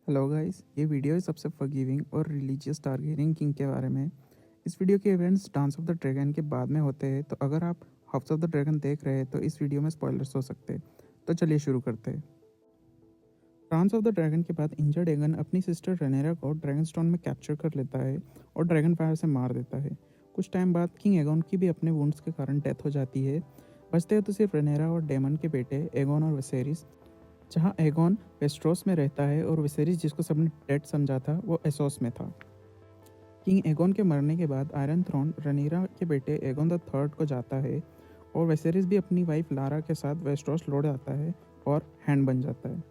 Hello guys, ये video है सबसे फॉरगिविंग और रिलीजियस टारगेरियन किंग के बारे में। इस वीडियो के events dance of the dragon के बाद में होते हैं, तो अगर आप हाउस ऑफ द ड्रैगन देख रहे हैं तो इस वीडियो में स्पॉयलर्स हो सकते हैं। तो चलिए शुरू करते हैं। डांस ऑफ द ड्रैगन के बाद इंजर्ड एगन अपनी सिस्टर रेनेरा को ड्रैगन स्टोन में कैप्चर कर लेता है और ड्रैगन फायर से मार देता है। कुछ टाइम बाद किंग एगोन की भी अपने वुंड्स के कारण डेथ हो जाती है। बचते हैं तो सिर्फ रेनेरा और डेमन के बेटे एगोन और वेसेरिस। जहाँ एगोन वेस्ट्रोस में रहता है और विसेरिस, जिसको सबने डेड समझा था, वो एसोस में था। किंग एगोन के मरने के बाद आयरन थ्रोन रनीरा के बेटे एगोन द थर्ड को जाता है और वेसेरिस भी अपनी वाइफ लारा के साथ वेस्ट्रोस लौट जाता है और हैंड बन जाता है।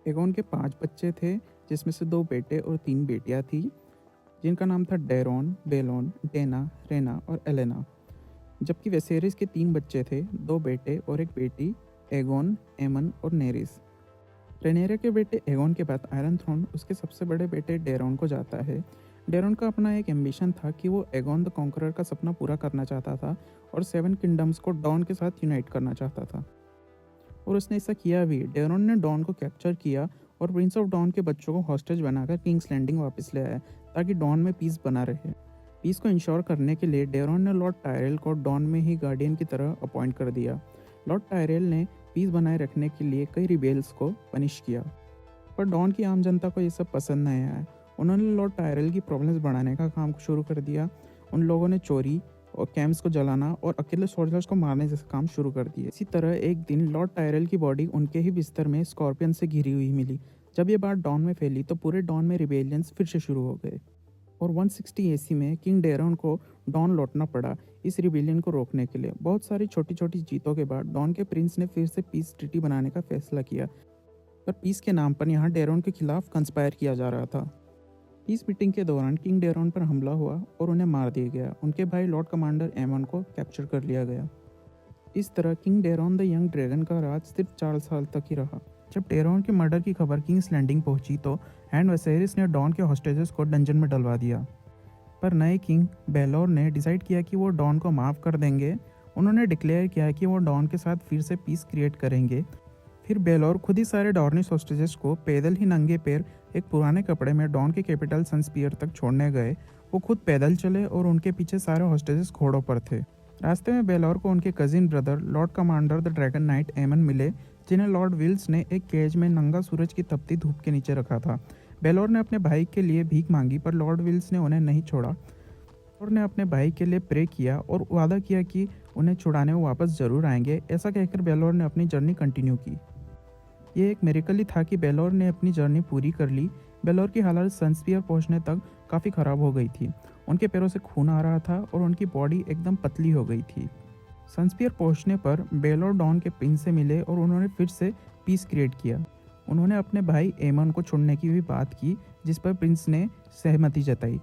एगोन के 5 बच्चे थे, जिसमें से 2 बेटे और 3 बेटियां थी, जिनका नाम था डेरोन, बेलोन, डेना, रेना और एलेना। जबकि वेसेरिस के 3 बच्चे थे, 2 बेटे और 1 बेटी, एगोन, एमन और नेरिस। रेनेरा के बेटे एगोन के बाद आयरन थ्रोन उसके सबसे बड़े बेटे डेरोन को जाता है। डेरोन का अपना एक एम्बिशन था कि वो एगोन द कॉन्करर का सपना पूरा करना चाहता था और 7 किंगडम्स को डॉन के साथ यूनाइट करना चाहता था, और उसने ऐसा किया भी। डेरोन ने डॉन को कैप्चर किया और प्रिंस ऑफ डॉन के बच्चों को हॉस्टेज बनाकर किंग्स लैंडिंग वापस ले आया, ताकि डॉन में पीस बना रहे। पीस को इंश्योर करने के लिए डेरोन ने लॉर्ड टायरेल को डॉन में ही गार्डियन की तरह अपॉइंट कर दिया। लॉर्ड टायरेल ने पीस बनाए रखने के लिए कई रिबेल्स को पनिश किया, पर डॉन की आम जनता को ये सब पसंद नहीं आया। उन्होंने लॉर्ड टायरेल की प्रॉब्लम्स बढ़ाने का काम शुरू कर दिया। उन लोगों ने चोरी और कैंप्स को जलाना और अकेले सोल्जर्स को मारने जैसे काम शुरू कर दिए। इसी तरह एक दिन लॉर्ड टायरेल की बॉडी उनके ही बिस्तर में स्कॉर्पियन से घिरी हुई मिली। जब ये बात डॉन में फैली तो पूरे डॉन में रिबेलियंस फिर से शुरू हो गए और 160 एसी में किंग डेरोन को डॉन लौटना पड़ा इस रिबेलियन को रोकने के लिए। बहुत सारी छोटी छोटी जीतों के बाद डॉन के प्रिंस ने फिर से पीस ट्रीटी बनाने का फैसला किया, पर पीस के नाम पर यहाँ डेरोन के खिलाफ कंस्पायर किया जा रहा था। पीस मीटिंग के दौरान किंग डेरोन पर हमला हुआ और उन्हें मार दिया गया। उनके भाई लॉर्ड कमांडर एमन को कैप्चर कर लिया गया। इस तरह king Deron the young dragon का राज सिर्फ 4 साल तक ही रहा। जब डेरोन के मर्डर की खबर किंग्स लैंडिंग पहुंची तो एंड वेसेरिस ने डॉन के हॉस्टेजेस को डंजन में डलवा दिया, पर नए किंग बेलोर ने डिसाइड किया कि वो डॉन को माफ़ कर देंगे। उन्होंने डिक्लेयर किया कि वो डॉन के साथ फिर से पीस क्रिएट करेंगे। फिर बेलोर खुद ही सारे डॉर्निश हॉस्टेजेस को पैदल ही नंगे पैर एक पुराने कपड़े में डॉन के कैपिटल सनस्पियर तक छोड़ने गए। वो खुद पैदल चले और उनके पीछे सारे हॉस्टेजेस घोड़ों पर थे। रास्ते में बेलोर को उनके cousin brother Lord commander the dragon night एमन मिले, जिन्हें लॉर्ड विल्स ने एक केज में नंगा सूरज की तपती धूप के नीचे रखा था। बेलोर ने अपने भाई के लिए भीख मांगी, पर लॉर्ड विल्स ने उन्हें नहीं छोड़ा। बेलोर ने अपने भाई के लिए प्रे किया और वादा किया कि उन्हें छुड़ाने वो वापस जरूर आएंगे। ऐसा कहकर बेलोर ने अपनी जर्नी कंटिन्यू की। ये एक मिरेकल ही था कि बेलोर ने अपनी जर्नी पूरी कर ली। बेलोर की हालत सनस्पियर पहुंचने तक काफ़ी ख़राब हो गई थी। उनके पैरों से खून आ रहा था और उनकी बॉडी एकदम पतली हो गई थी। सनस्पियर पहुंचने पर बेलोर डॉन के प्रिंस से मिले और उन्होंने फिर से पीस क्रिएट किया। उन्होंने अपने भाई एमन को छोड़ने की भी बात की, जिस पर प्रिंस ने सहमति जताई।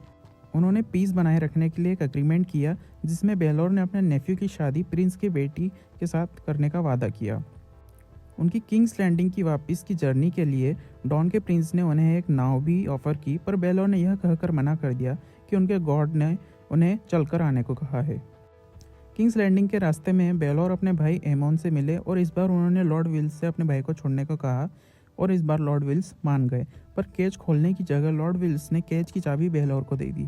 उन्होंने पीस बनाए रखने के लिए एक एग्रीमेंट किया, जिसमें बेलोर ने अपने नेफ्यू की शादी प्रिंस की बेटी के साथ करने का वादा किया। उनकी किंग्स लैंडिंग की वापस की जर्नी के लिए डॉन के प्रिंस ने उन्हें एक नाव भी ऑफर की, पर बेलोर ने यह कहकर मना कर दिया कि उनके गॉड ने उन्हें चलकर आने को कहा है। किंग्स लैंडिंग के रास्ते में बेलोर अपने भाई एमोन से मिले और इस बार उन्होंने लॉर्ड विल्स से अपने भाई को छोड़ने को कहा, और इस बार लॉर्ड विल्स मान गए। पर केज खोलने की जगह लॉर्ड विल्स ने केज की चाबी बेलोर को दे दी।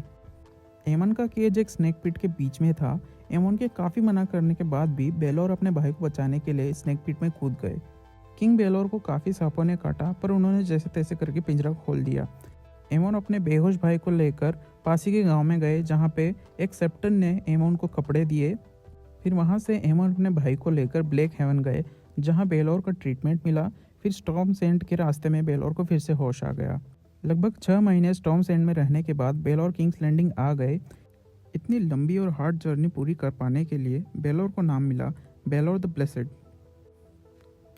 एमन का केज एक स्नेक पिट के बीच में था। एमन के काफ़ी मना करने के बाद भी बेलोर अपने भाई को बचाने के लिए स्नेक पिट में कूद गए। किंग बेलोर को काफ़ी सांपों ने काटा, पर उन्होंने जैसे तैसे करके पिंजरा खोल दिया। एमोन अपने बेहोश भाई को लेकर पासी के गांव में गए, जहां पे एक सेप्टन ने एमोन को कपड़े दिए। फिर वहां से एमोन अपने भाई को लेकर ब्लैक हेवन गए, जहां बेलोर का ट्रीटमेंट मिला। फिर स्टॉर्म सेंट के रास्ते में बेलोर को फिर से होश आ गया। लगभग 6 महीने स्टॉर्म सेंट में रहने के बाद बेलोर किंग्स लैंडिंग आ गए। इतनी लंबी और हार्ड जर्नी पूरी कर पाने के लिए बेलोर को नाम मिला बेलोर द ब्लेसेड।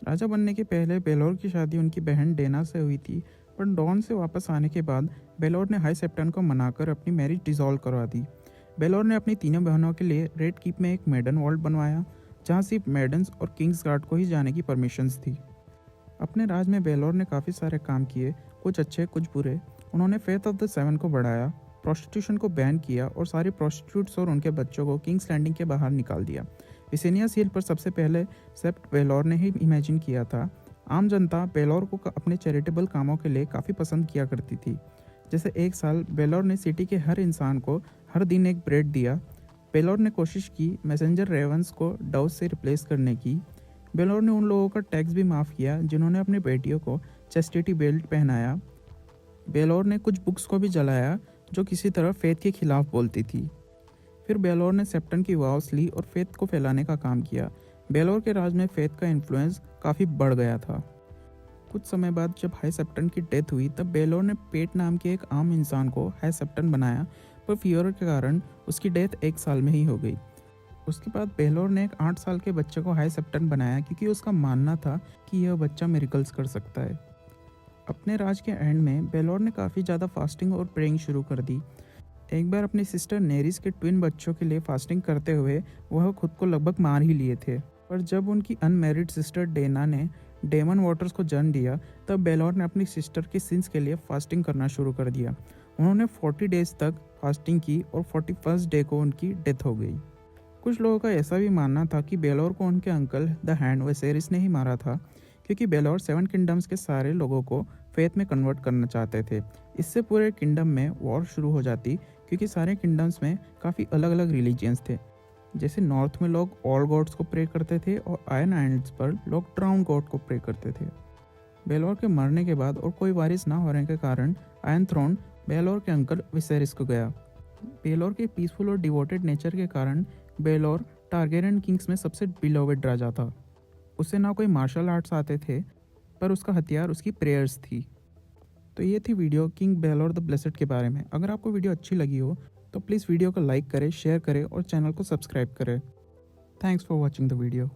राजा बनने के पहले बेलोर की शादी उनकी बहन डेना से हुई थी, पर डॉन से वापस आने के बाद बेलोर ने हाई सेप्टन को मनाकर अपनी मैरिज डिसॉल्व करवा दी। बेलोर ने अपनी तीनों बहनों के लिए रेड कीप में एक मेडन वॉल्ट बनवाया, जहां सिर्फ मेडन्स और किंग्स गार्ड को ही जाने की परमिशंस थी। अपने राज में बेलोर ने काफ़ी सारे काम किए, कुछ अच्छे कुछ बुरे। उन्होंने फेथ ऑफ द 7 को बढ़ाया, प्रोस्टिट्यूशन को बैन किया और सारे प्रोस्टिट्यूट्स और उनके बच्चों को किंग्स लैंडिंग के बाहर निकाल दिया। विसेनियस हिल पर सबसे पहले सेप्ट बेलोर ने ही इमेजिन किया था आम जनता बेलोर को अपने चैरिटेबल कामों के लिए काफ़ी पसंद किया करती थी। जैसे एक साल बेलोर ने सिटी के हर इंसान को हर दिन एक ब्रेड दिया। बेलोर ने कोशिश की मैसेंजर रेवंस को डव से रिप्लेस करने की। बेलोर ने उन लोगों का टैक्स भी माफ़ किया जिन्होंने अपनी बेटियों को चेस्टिटी बेल्ट पहनाया। बेलोर ने कुछ बुक्स को भी जलाया जो किसी तरह फेथ के खिलाफ बोलती थी। फिर बेलोर ने सेप्टन की वाव्स ली और फेथ को फैलाने का काम किया। बेलोर के राज में फेथ का इन्फ्लुएंस काफ़ी बढ़ गया था। कुछ समय बाद जब हाई सेप्टन की डेथ हुई तब बेलोर ने पेट नाम के एक आम इंसान को हाई सेप्टन बनाया, पर फीवर के कारण उसकी डेथ 1 साल में ही हो गई। उसके बाद बेलोर ने एक 8 साल के बच्चे को हाई सेप्टन बनाया क्योंकि उसका मानना था कि यह बच्चा मिरेकल्स कर सकता है। अपने राज के एंड में बेलोर ने काफ़ी ज़्यादा फास्टिंग और प्रेइंग शुरू कर दी। एक बार अपनी सिस्टर नेरिस के ट्विन बच्चों के लिए फास्टिंग करते हुए वह खुद को लगभग मार ही लिए थे, पर जब उनकी अनमैरिड सिस्टर डेना ने डेमन वाटर्स को जन्म दिया तब बेलोर ने अपनी सिस्टर के सिंस के लिए फास्टिंग करना शुरू कर दिया। उन्होंने 40 डेज तक फास्टिंग की और 41st डे को उनकी डेथ हो गई। कुछ लोगों का ऐसा भी मानना था कि बेलोर को उनके अंकल द हैंड वेसेरिस ने ही मारा था, क्योंकि बेलोर 7 किंगडम्स के सारे लोगों को फेथ में कन्वर्ट करना चाहते थे। इससे पूरे किंगडम में वॉर शुरू हो जाती, क्योंकि सारे किंगडम्स में काफ़ी अलग अलग रिलीजियंस थे। जैसे नॉर्थ में लोग ऑल गॉड्स को प्रे करते थे और आयरन आइलैंड्स पर लोग ड्राउन गॉड को प्रे करते थे। बेलोर के मरने के बाद और कोई वारिस ना होने के कारण आयरन थ्रोन बेलोर के अंकल विसेरिस को गया। बेलोर के पीसफुल और डिवोटेड नेचर के कारण बेलोर टारगेरियन किंग्स में सबसे बिलोवेड राजा था। उसे ना कोई मार्शल आर्ट्स आते थे, पर उसका हथियार उसकी प्रेयर्स थी। तो ये थी video king Vellore the blessed के बारे में। अगर आपको वीडियो अच्छी लगी हो तो प्लीज़ वीडियो को लाइक करें, शेयर करें और चैनल को सब्सक्राइब करें। Thanks for watching the video.